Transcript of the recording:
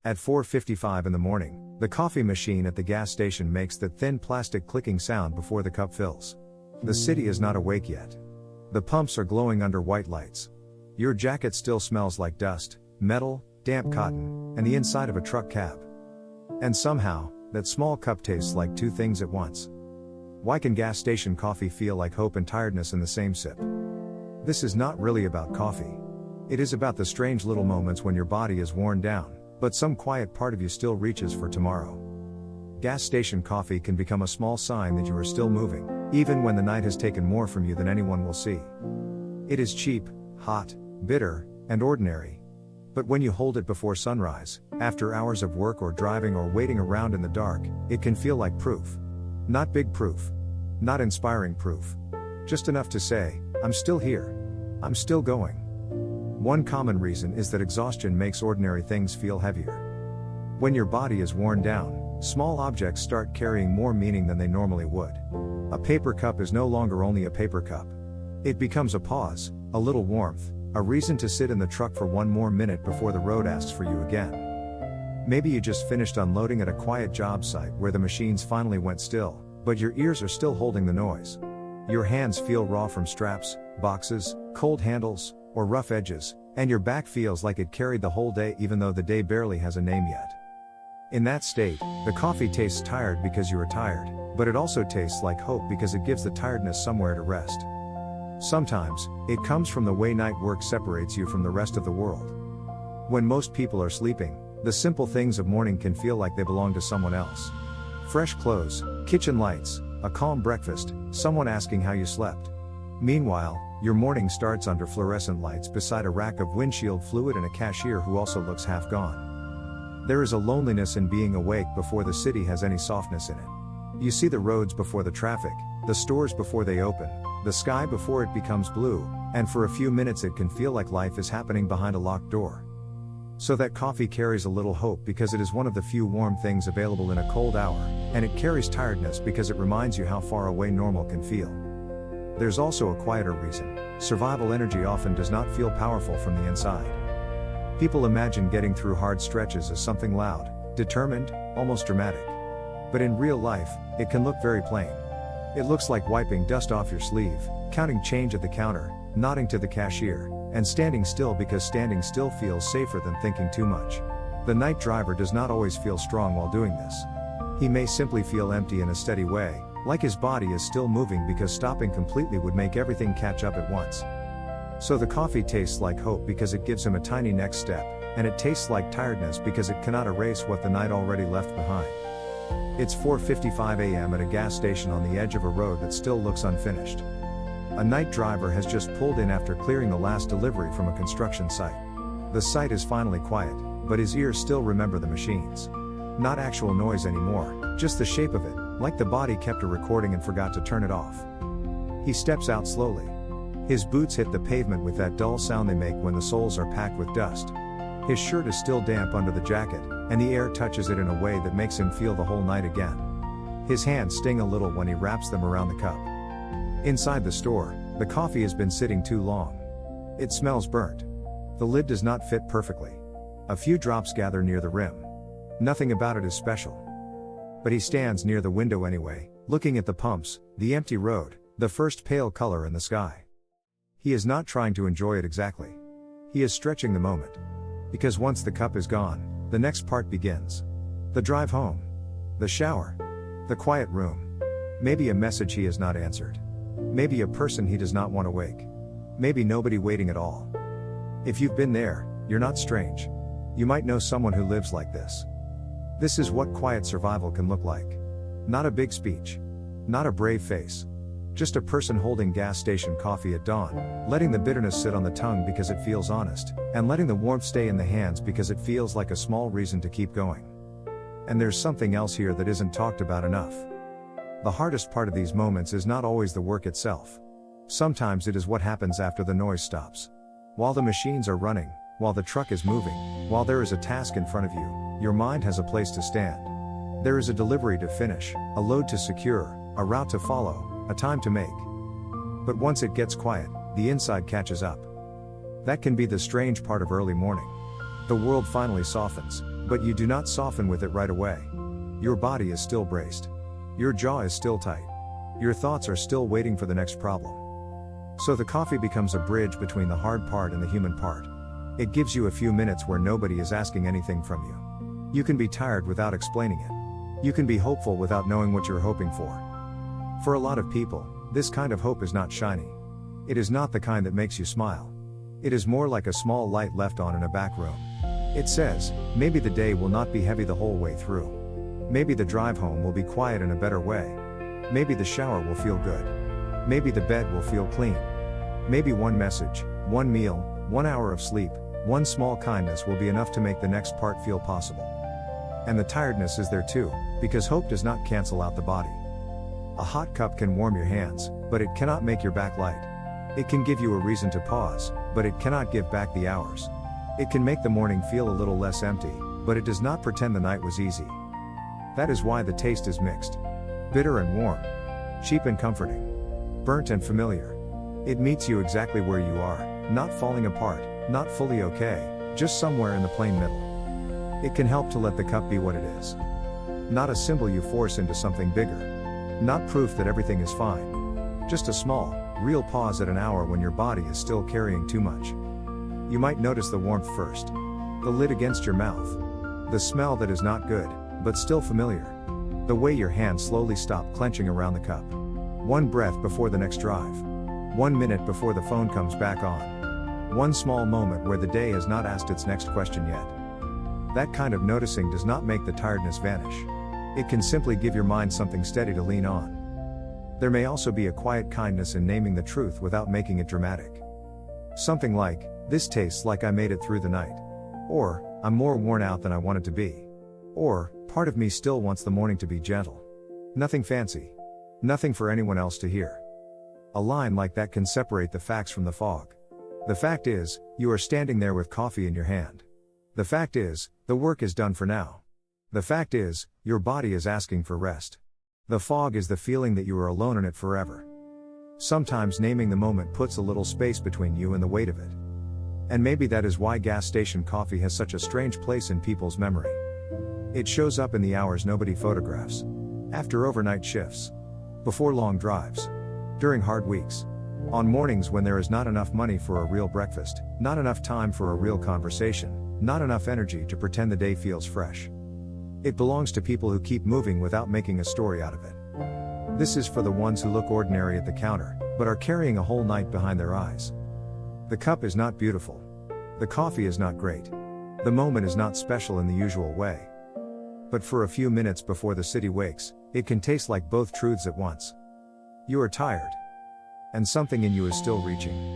At 4:55 in the morning, the coffee machine at the gas station makes that thin plastic clicking sound before the cup fills. The city is not awake yet. The pumps are glowing under white lights. Your jacket still smells like dust, metal, damp cotton, and the inside of a truck cab. And somehow, that small cup tastes like two things at once. Why can gas station coffee feel like hope and tiredness in the same sip? This is not really about coffee. It is about the strange little moments when your body is worn down, but some quiet part of you still reaches for tomorrow. Gas station coffee can become a small sign that you are still moving, even when the night has taken more from you than anyone will see. It is cheap, hot, bitter, and ordinary. But when you hold it before sunrise, after hours of work or driving or waiting around in the dark, it can feel like proof. Not big proof. Not inspiring proof. Just enough to say, I'm still here. I'm still going. One common reason is that exhaustion makes ordinary things feel heavier. When your body is worn down, small objects start carrying more meaning than they normally would. A paper cup is no longer only a paper cup. It becomes a pause, a little warmth, a reason to sit in the truck for one more minute before the road asks for you again. Maybe you just finished unloading at a quiet job site where the machines finally went still, but your ears are still holding the noise. Your hands feel raw from straps, boxes, cold handles, or rough edges, and your back feels like it carried the whole day even though the day barely has a name yet. In that state, the coffee tastes tired because you are tired, but it also tastes like hope because it gives the tiredness somewhere to rest. Sometimes, it comes from the way night work separates you from the rest of the world. When most people are sleeping, the simple things of morning can feel like they belong to someone else. Fresh clothes, kitchen lights, a calm breakfast, someone asking how you slept. Meanwhile, your morning starts under fluorescent lights beside a rack of windshield fluid and a cashier who also looks half gone. There is a loneliness in being awake before the city has any softness in it. You see the roads before the traffic, the stores before they open, the sky before it becomes blue, and for a few minutes it can feel like life is happening behind a locked door. So that coffee carries a little hope because it is one of the few warm things available in a cold hour, and it carries tiredness because it reminds you how far away normal can feel. There's also a quieter reason. Survival energy often does not feel powerful from the inside. People imagine getting through hard stretches as something loud, determined, almost dramatic. But in real life, it can look very plain. It looks like wiping dust off your sleeve, counting change at the counter, nodding to the cashier, and standing still because standing still feels safer than thinking too much. The night driver does not always feel strong while doing this. He may simply feel empty in a steady way, like his body is still moving because stopping completely would make everything catch up at once. So the coffee tastes like hope because it gives him a tiny next step, and it tastes like tiredness because it cannot erase what the night already left behind. It's 4:55 a.m. at a gas station on the edge of a road that still looks unfinished. A night driver has just pulled in after clearing the last delivery from a construction site. The site is finally quiet, but his ears still remember the machines. Not actual noise anymore, just the shape of it, like the body kept a recording and forgot to turn it off. He steps out slowly. His boots hit the pavement with that dull sound they make when the soles are packed with dust. His shirt is still damp under the jacket, and the air touches it in a way that makes him feel the whole night again. His hands sting a little when he wraps them around the cup. Inside the store, the coffee has been sitting too long. It smells burnt. The lid does not fit perfectly. A few drops gather near the rim. Nothing about it is special. But he stands near the window anyway, looking at the pumps, the empty road, the first pale color in the sky. He is not trying to enjoy it exactly. He is stretching the moment. Because once the cup is gone, the next part begins. The drive home. The shower. The quiet room. Maybe a message he has not answered. Maybe a person he does not want to wake. Maybe nobody waiting at all. If you've been there, you're not strange. You might know someone who lives like this. This is what quiet survival can look like. Not a big speech. Not a brave face. Just a person holding gas station coffee at dawn, letting the bitterness sit on the tongue because it feels honest, and letting the warmth stay in the hands because it feels like a small reason to keep going. And there's something else here that isn't talked about enough. The hardest part of these moments is not always the work itself. Sometimes it is what happens after the noise stops. While the machines are running, while the truck is moving, while there is a task in front of you, your mind has a place to stand. There is a delivery to finish, a load to secure, a route to follow, a time to make. But once it gets quiet, the inside catches up. That can be the strange part of early morning. The world finally softens. But you do not soften with it right away. Your body is still braced. Your jaw is still tight. Your thoughts are still waiting for the next problem. So the coffee becomes a bridge between the hard part and the human part. It gives you a few minutes where nobody is asking anything from you. You can be tired without explaining it. You can be hopeful without knowing what you're hoping for. For a lot of people, this kind of hope is not shiny. It is not the kind that makes you smile. It is more like a small light left on in a back room. It says, maybe the day will not be heavy the whole way through. Maybe the drive home will be quiet in a better way. Maybe the shower will feel good. Maybe the bed will feel clean. Maybe one message, one meal, 1 hour of sleep, one small kindness will be enough to make the next part feel possible. And the tiredness is there too, because hope does not cancel out the body. A hot cup can warm your hands, but it cannot make your back light. It can give you a reason to pause, but it cannot give back the hours. It can make the morning feel a little less empty, but it does not pretend the night was easy. That is why the taste is mixed. Bitter and warm. Cheap and comforting. Burnt and familiar. It meets you exactly where you are, not falling apart, not fully okay, just somewhere in the plain middle. It can help to let the cup be what it is. Not a symbol you force into something bigger. Not proof that everything is fine. Just a small, real pause at an hour when your body is still carrying too much. You might notice the warmth first. The lid against your mouth. The smell that is not good, but still familiar. The way your hands slowly stop clenching around the cup. One breath before the next drive. 1 minute before the phone comes back on. One small moment where the day has not asked its next question yet. That kind of noticing does not make the tiredness vanish. It can simply give your mind something steady to lean on. There may also be a quiet kindness in naming the truth without making it dramatic. Something like, this tastes like I made it through the night. Or, I'm more worn out than I wanted to be. Or, part of me still wants the morning to be gentle. Nothing fancy. Nothing for anyone else to hear. A line like that can separate the facts from the fog. The fact is, you are standing there with coffee in your hand. The fact is, the work is done for now. The fact is, your body is asking for rest. The fog is the feeling that you are alone in it forever. Sometimes naming the moment puts a little space between you and the weight of it. And maybe that is why gas station coffee has such a strange place in people's memory. It shows up in the hours nobody photographs. After overnight shifts. Before long drives. During hard weeks. On mornings when there is not enough money for a real breakfast, not enough time for a real conversation, not enough energy to pretend the day feels fresh. It belongs to people who keep moving without making a story out of it. This is for the ones who look ordinary at the counter, but are carrying a whole night behind their eyes. The cup is not beautiful. The coffee is not great. The moment is not special in the usual way. But for a few minutes before the city wakes, it can taste like both truths at once. You are tired. And something in you is still reaching.